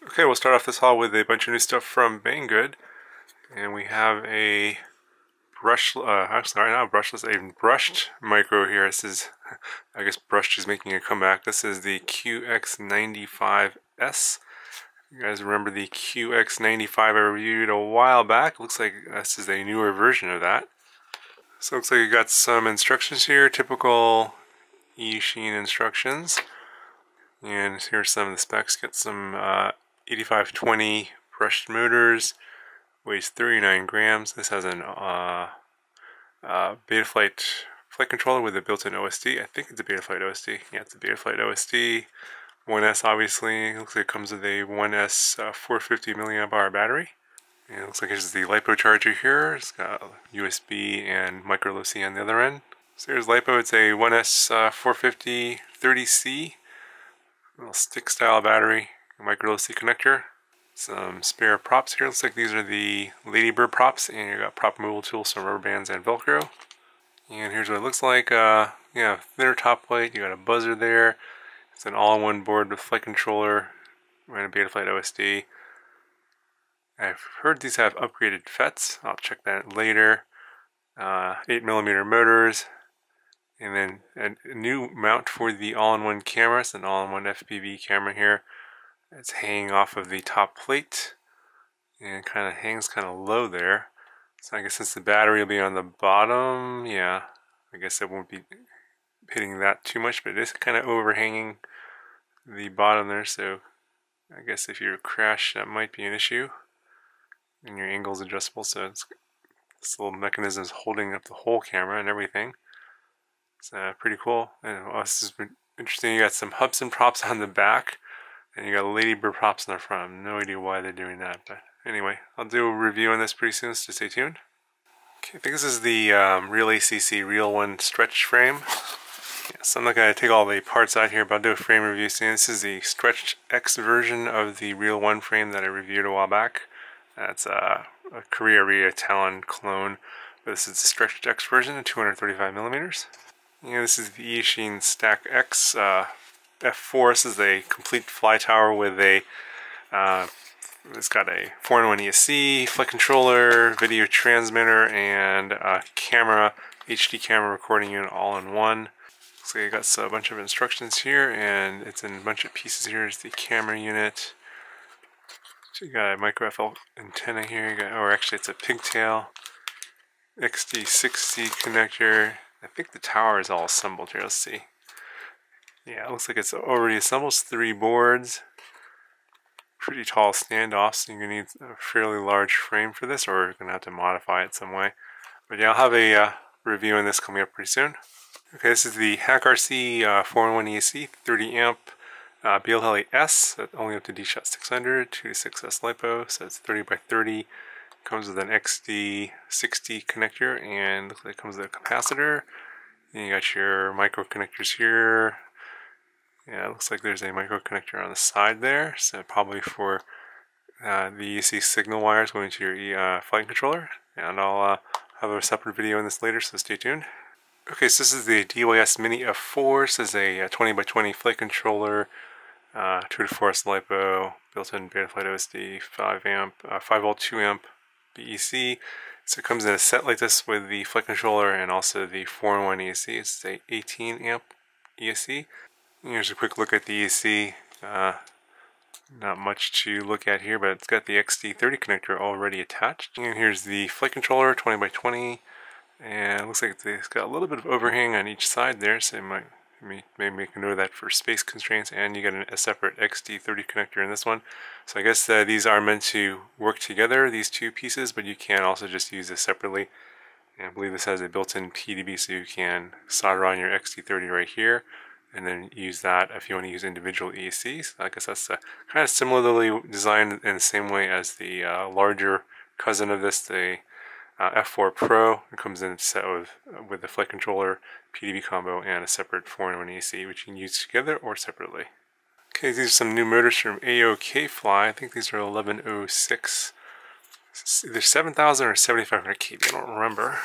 Okay, we'll start off this haul with a bunch of new stuff from Banggood, and we have a actually not brushless, a brushed micro here. This is, I guess brushed is making a comeback. This is the QX95S. You guys remember the QX95 I reviewed a while back? Looks like this is a newer version of that. So it looks like you got some instructions here, typical e-sheen instructions. And here's some of the specs. Get some 8520 brushed motors, weighs 39 grams. This has an Betaflight flight controller with a built-in OSD. I think it's a Betaflight OSD. Yeah, it's a Betaflight OSD. 1S obviously. Looks like it comes with a 1S 450 milliamp hour battery. And it looks like here's the LiPo charger here. It's got USB and micro LoC on the other end. So here's LiPo. It's a 1S 450 30C. Little stick style battery, micro LoC connector, some spare props here. Looks like these are the Ladybird props, and you got prop removal tools, some rubber bands, and Velcro. And here's what it looks like. Yeah, thinner top plate. You got a buzzer there. It's an all-in-one board with flight controller and a Betaflight OSD. I've heard these have upgraded FETs. I'll check that later. 8mm motors. And then a new mount for the all-in-one camera. It's an all-in-one FPV camera here. It's hanging off of the top plate and kind of hangs kind of low there. So I guess since the battery will be on the bottom, yeah, I guess it won't be hitting that too much, but it is kind of overhanging the bottom there. So I guess if you crash, that might be an issue. And your angle is adjustable, so this little mechanism is holding up the whole camera and everything. It's pretty cool. And this has been interesting. You got some Hubsan props on the back, and you got Ladybird props in the front. I have no idea why they're doing that, but anyway, I'll do a review on this pretty soon, so stay tuned. Okay, I think this is the Real ACC Real One stretch frame. Yeah, so I'm not going to take all the parts out here, but I'll do a frame review soon. This is the Stretch X version of the Real One frame that I reviewed a while back. That's a Korea Talon clone, but this is the Stretch X version, 235mm. Yeah, this is the e-sheen Stack X F4. This is a complete fly tower with a it's got a 4-in-1 ESC, flight controller, video transmitter, and a camera, HD camera recording unit all in one. So you got a bunch of instructions here, and it's in a bunch of pieces. Here's the camera unit. So you got a micro FL antenna here, or actually it's a pigtail, XD60 connector. I think the tower is all assembled here. Let's see. Yeah, it looks like it's already assembled. It's 3 boards. Pretty tall standoff, so you're going to need a fairly large frame for this, or you're going to have to modify it some way. But yeah, I'll have a review on this coming up pretty soon. Okay, this is the HackRC 4-in-1 ESC, 30 amp BLHeli-S, only up to D-Shot 600, 2 to 6S LiPo, so it's 30 by 30. Comes with an XD60 connector, and looks like it comes with a capacitor. And you got your micro connectors here. Yeah, it looks like there's a micro connector on the side there, so probably for the EC signal wires going to your flight controller. And I'll have a separate video on this later, so stay tuned. Okay, so this is the DYS Mini F4. This is a 20 by 20 flight controller, 2 to 4S LiPo, built-in Betaflight OSD, 5 volt 2 amp BEC. So it comes in a set like this with the flight controller and also the 4-in-1 ESC. It's a 18 amp ESC. Here's a quick look at the ESC. Not much to look at here, but it's got the XD30 connector already attached. And here's the flight controller, 20 by 20. And it looks like it's got a little bit of overhang on each side there, so you might maybe make a note of that for space constraints. And you got a separate XD30 connector in this one. So I guess these are meant to work together, these two pieces, but you can also just use this separately. And I believe this has a built-in PDB, so you can solder on your XD30 right here, and then use that if you want to use individual ESCs. I guess that's kind of similarly designed in the same way as the larger cousin of this, the F4 Pro. It comes in a set with the flight controller, PDB combo, and a separate 4-in-1 ESC, which you can use together or separately. Okay, these are some new motors from AOK Fly. I think these are 1106. It's either 7000 or 7500 kV, I don't remember.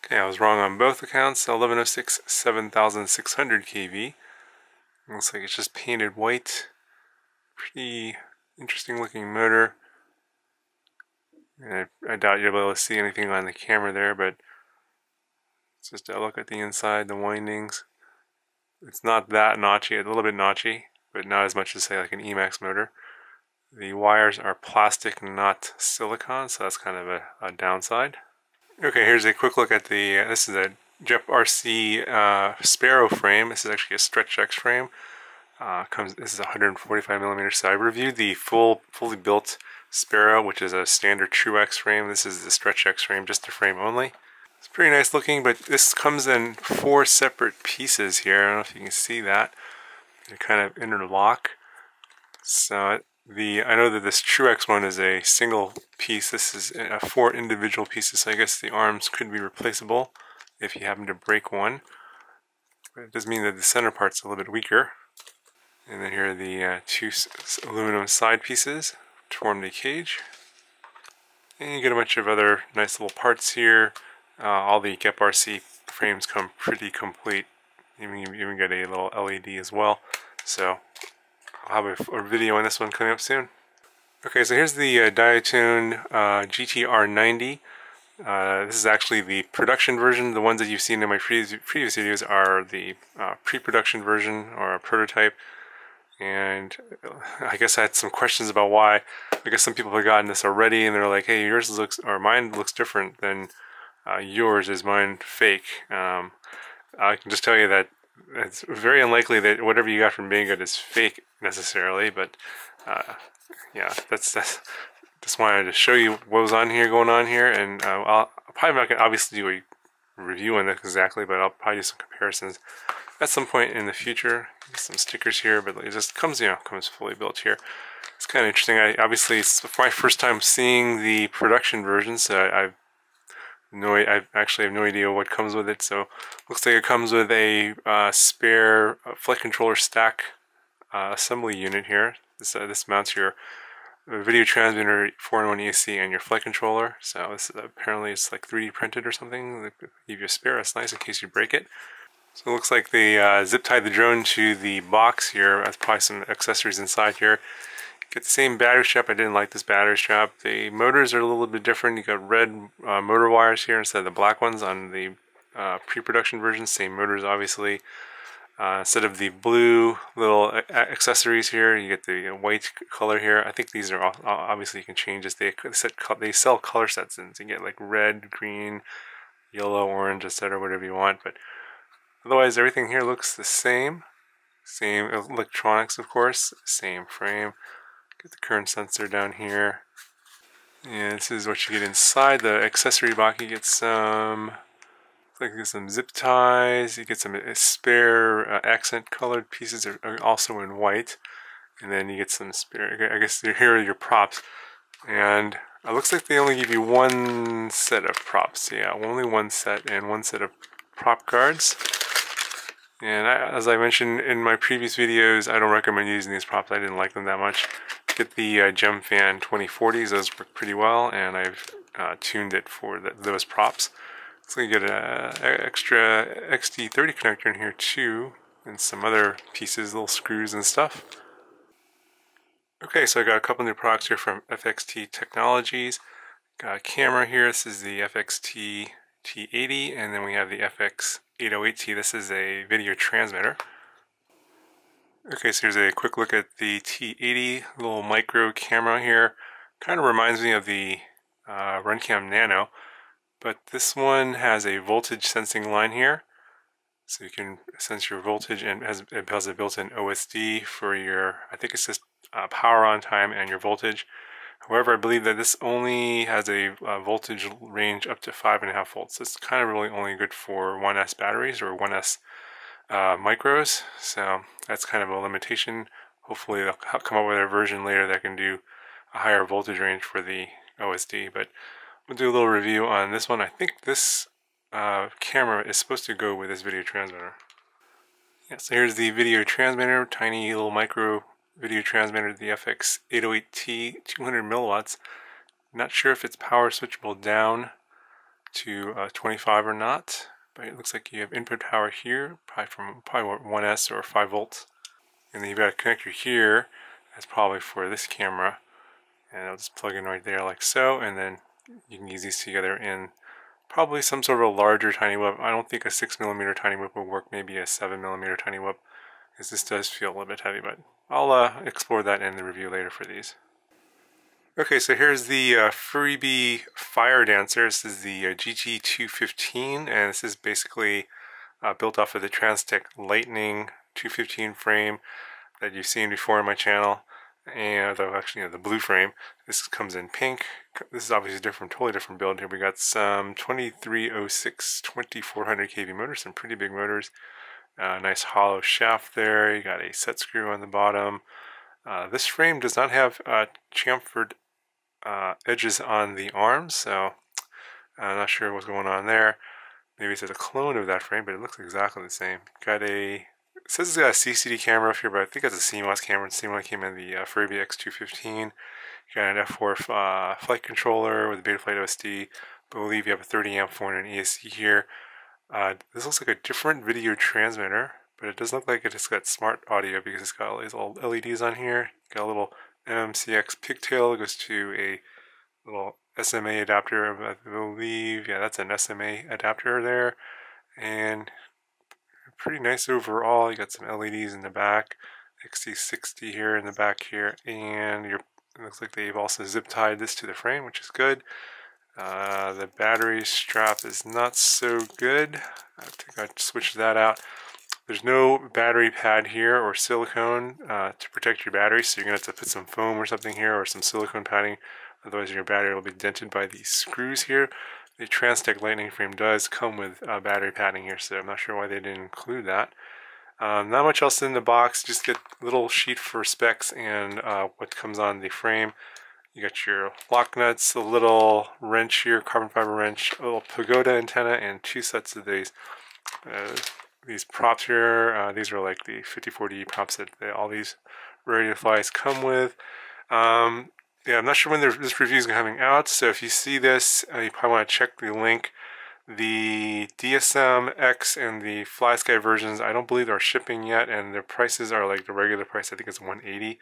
Okay, I was wrong on both accounts. 1106, 7600 kV. Looks like it's just painted white. Pretty Interesting looking motor. And I doubt you'll be able to see anything on the camera there, but it's just a look at the inside, the windings. It's not that notchy, a little bit notchy, but not as much as say like an Emax motor. The wires are plastic, not silicone, so that's kind of a downside. Okay, here's a quick look at the, this is a Gearbest Sparrow frame. This is actually a stretch X frame. This is 145 millimeters. So I reviewed the fully built Sparrow, which is a standard True X frame. This is the stretch X frame, just the frame only. It's pretty nice looking, but this comes in 4 separate pieces here. I don't know if you can see that. They kind of interlock. So I know that this True X one is a single piece. This is 4 individual pieces, so I guess the arms could be replaceable if you happen to break one. But it does mean that the center part's a little bit weaker. And then here are the 2 aluminum side pieces to form the cage. And you get a bunch of other nice little parts here. All the Gearbest frames come pretty complete. You even get a little LED as well. So I'll have a video on this one coming up soon. Okay, so here's the Diatune GTR90. This is actually the production version. The ones that you've seen in my previous videos are the pre-production version or a prototype. And I guess I had some questions about why. I guess some people have gotten this already, and they're like, "Hey, yours looks, or mine looks different than yours. Is mine fake?" I can just tell you that it's very unlikely that whatever you got from Banggood is fake necessarily. But yeah, that's just wanted to show you what was going on here, and I'll probably not gonna obviously do a review on this exactly, but I'll probably do some comparisons at some point in the future. Some stickers here, but it just comes, comes fully built here. It's kind of interesting. Obviously it's my first time seeing the production version, so I actually have no idea what comes with it. So looks like it comes with a spare flight controller stack assembly unit here. This mounts your video transmitter, 4-in-1 AC, and your flight controller. So this is, apparently it's like 3D printed or something. They give you a spare. That's nice in case you break it. So it looks like they zip tied the drone to the box here. That's probably some accessories inside here. Get the same battery strap. I didn't like this battery strap. The motors are a little bit different. You got red motor wires here instead of the black ones on the pre-production version. Same motors, obviously. Instead of the blue little accessories here, you get the white color here. I think these are all, obviously you can change this. They sell color sets, and so you get like red, green, yellow, orange, etc., whatever you want. But otherwise, everything here looks the same. Same electronics, of course. Same frame. Get the current sensor down here. And this is what you get inside the accessory box. You get some, zip ties. You get some spare accent colored pieces are also in white. And then you get some spare, I guess here are your props. And it looks like they only give you 1 set of props. Yeah, only 1 set and 1 set of prop guards. And as I mentioned in my previous videos, I don't recommend using these props. I didn't like them that much. Get the Gemfan 2040s. Those work pretty well, and I've tuned it for those props. So you get an extra XT30 connector in here too, and some other pieces, little screws and stuff. Okay, so I got a couple new products here from FXT Technologies. Got a camera here. This is the FXT T80, and then we have the FX808T. This is a video transmitter. Okay, so here's a quick look at the T80 little micro camera here. Kind of reminds me of the Runcam Nano, but this one has a voltage sensing line here. So you can sense your voltage, and it has a built-in OSD for your, I think it's just power on time and your voltage. However, I believe that this only has a voltage range up to 5.5 volts. It's kind of really only good for 1S batteries or 1S micros, so that's kind of a limitation. Hopefully they'll come up with a version later that can do a higher voltage range for the OSD, but we'll do a little review on this one. I think this camera is supposed to go with this video transmitter. Yeah, so here's the video transmitter, tiny little micro video transmitter, the FX808T, 200 milliwatts. Not sure if it's power switchable down to 25 or not, but it looks like you have input power here, probably 1S or 5 volts. And then you've got a connector here That's probably for this camera, and I'll just plug in right there like so, and then you can use these together in probably some sort of a larger tiny whip. I don't think a 6mm tiny whip will work, maybe a 7mm tiny whip, because this does feel a little bit heavy, but I'll explore that in the review later for these. Okay, so here's the Freebie Fire Dancer. This is the GT215, and this is basically built off of the Transtech Lightning 215 frame that you've seen before on my channel, and actually, the blue frame. This comes in pink. This is obviously different, totally different build here. We got some 2306 2400 kV motors, some pretty big motors. Nice hollow shaft there. You got a set screw on the bottom. This frame does not have chamfered edges on the arms, so I'm not sure what's going on there. Maybe it's a clone of that frame, but it looks exactly the same. It says it's got a CCD camera up here, but I think it's a CMOS camera. And CMOS came in the Freebie X215. You got an F4 flight controller with a Betaflight OSD. I believe you have a 30 amp 400 ESC here. This looks like a different video transmitter, but it doesn't look like it's got smart audio because it's got all these old LEDs on here. Got a little MMCX pigtail that goes to a little SMA adapter, I believe. Yeah, that's an SMA adapter there. And pretty nice overall. You got some LEDs in the back, XT60 here in the back here, and it looks like they've also zip tied this to the frame, which is good. The battery strap is not so good. I think I switched that out. There's no battery pad here or silicone to protect your battery, so you're going to have to put some foam or something here or some silicone padding, otherwise your battery will be dented by these screws here. The Transtech Lightning frame does come with battery padding here, so I'm not sure why they didn't include that. Not much else in the box, just get a little sheet for specs and what comes on the frame. You got your lock nuts, a little wrench here, carbon fiber wrench, a little pagoda antenna, and two sets of these props here. These are like the 54D props that all these radio flies come with. Yeah, I'm not sure when this review is coming out, so if you see this, you probably want to check the link. The DSM X and the FlySky versions, I don't believe are shipping yet, and their prices are like the regular price. I think it's $180.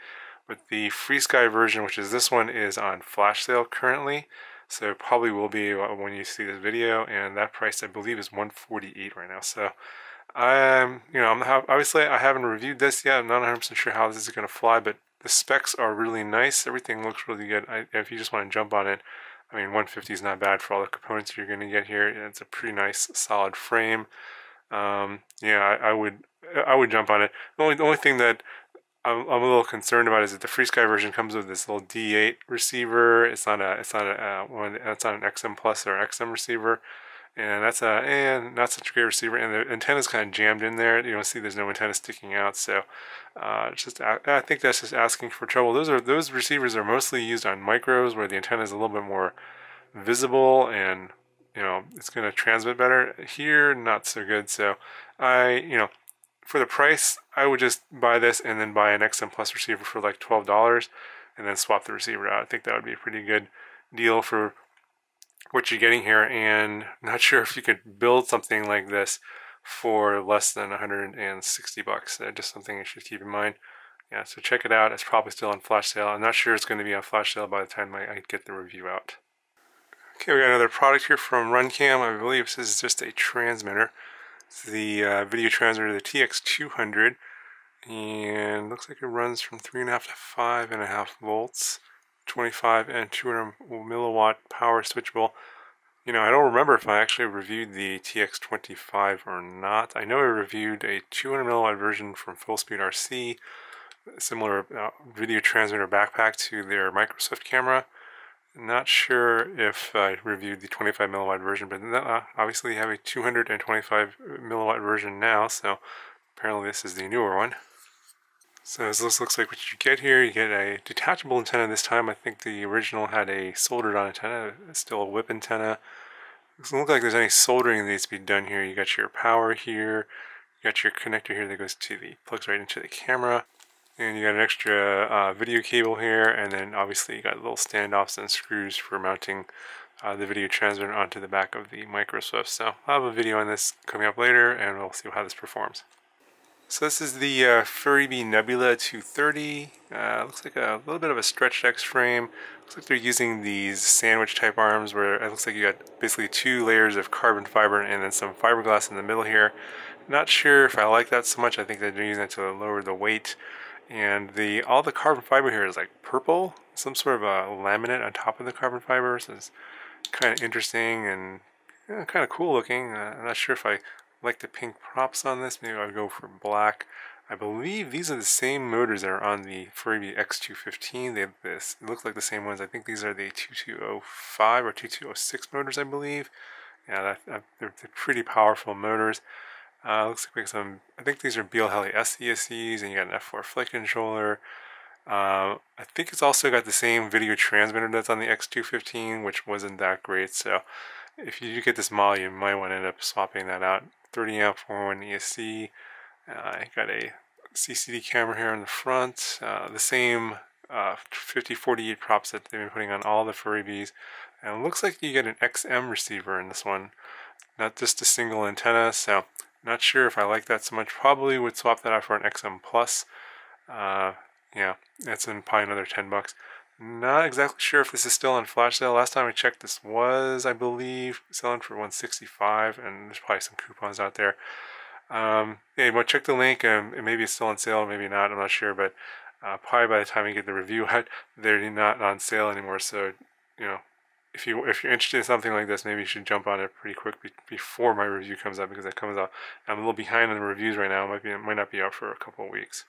But the FreeSky version, which is this one, is on flash sale currently, so it probably will be when you see this video, and that price I believe is $148 right now. So obviously I haven't reviewed this yet. I'm not 100% sure how this is going to fly, but the specs are really nice. Everything looks really good. If you just want to jump on it, I mean, 150 is not bad for all the components you're going to get here. It's a pretty nice, solid frame. Yeah, I would jump on it. The only thing that I'm a little concerned about is that the FreeSky version comes with this little D8 receiver. It's not an XM Plus or XM receiver, and that's not such a great receiver. And the antenna's kind of jammed in there. You don't see there's no antenna sticking out. So I think that's just asking for trouble. Those receivers are mostly used on micros where the antenna is a little bit more visible and it's going to transmit better. Here, not so good. So for the price, I would just buy this and then buy an XM Plus receiver for like $12 and then swap the receiver out. I think that would be a pretty good deal for what you're getting here, and not sure if you could build something like this for less than 160 bucks. Just something you should keep in mind. Yeah, so check it out. It's probably still on flash sale. I'm not sure it's going to be on flash sale by the time I get the review out. Okay, we got another product here from RunCam. I believe this is just a transmitter. It's the video transmitter, the TX200, and looks like it runs from 3.5 to 5.5 volts, 25 and 200 milliwatt power switchable. I don't remember if I actually reviewed the TX25 or not. I know I reviewed a 200 milliwatt version from Full Speed RC, similar video transmitter backpack to their Microsoft camera. Not sure if I reviewed the 25 milliwatt version, but obviously you have a 225 milliwatt version now, so apparently this is the newer one. So this looks like what you get here. You get a detachable antenna this time. I think the original had a soldered on antenna. It's still a whip antenna. It doesn't look like there's any soldering that needs to be done here. You got your power here. You got your connector here that goes to plugs right into the camera. And you got an extra video cable here, and then obviously you got little standoffs and screws for mounting the video transmitter onto the back of the Microsoft. So I'll have a video on this coming up later, and we'll see how this performs. So this is the Furby Nebula 230. Looks like a little bit of a stretched X frame. Looks like they're using these sandwich type arms where it looks like you got basically 2 layers of carbon fiber and then some fiberglass in the middle here. Not sure if I like that so much. I think they're using it to lower the weight. And all the carbon fiber here is like purple, some sort of a laminate on top of the carbon fiber. So it's kind of interesting and kind of cool looking. I'm not sure if I like the pink props on this. Maybe I'll go for black. I believe these are the same motors that are on the Furby X215. They look like the same ones. I think these are the 2205 or 2206 motors, I believe. Yeah, they're pretty powerful motors. Looks like I think these are BL S ESCs, and you got an F4 flight controller. I think it's also got the same video transmitter that's on the X215, which wasn't that great. So if you do get this model, you might want to end up swapping that out. 30 amp 4-1 ESC. I got a CCD camera here in the front. The same 5048 props that they've been putting on all the Furbies. And it looks like you get an XM receiver in this one, not just a single antenna. So not sure if I like that so much. Probably would swap that out for an XM Plus. Yeah, that's in probably another 10 bucks. Not exactly sure if this is still on flash sale. Last time I checked, this was, I believe, selling for $165, and there's probably some coupons out there. Yeah, but check the link, and maybe it's still on sale, maybe not. I'm not sure, but probably by the time you get the review out, they're not on sale anymore. So, you know, if you're interested in something like this, maybe you should jump on it pretty quick before my review comes out, because it comes out. I'm a little behind on the reviews right now. It might not be out for a couple of weeks.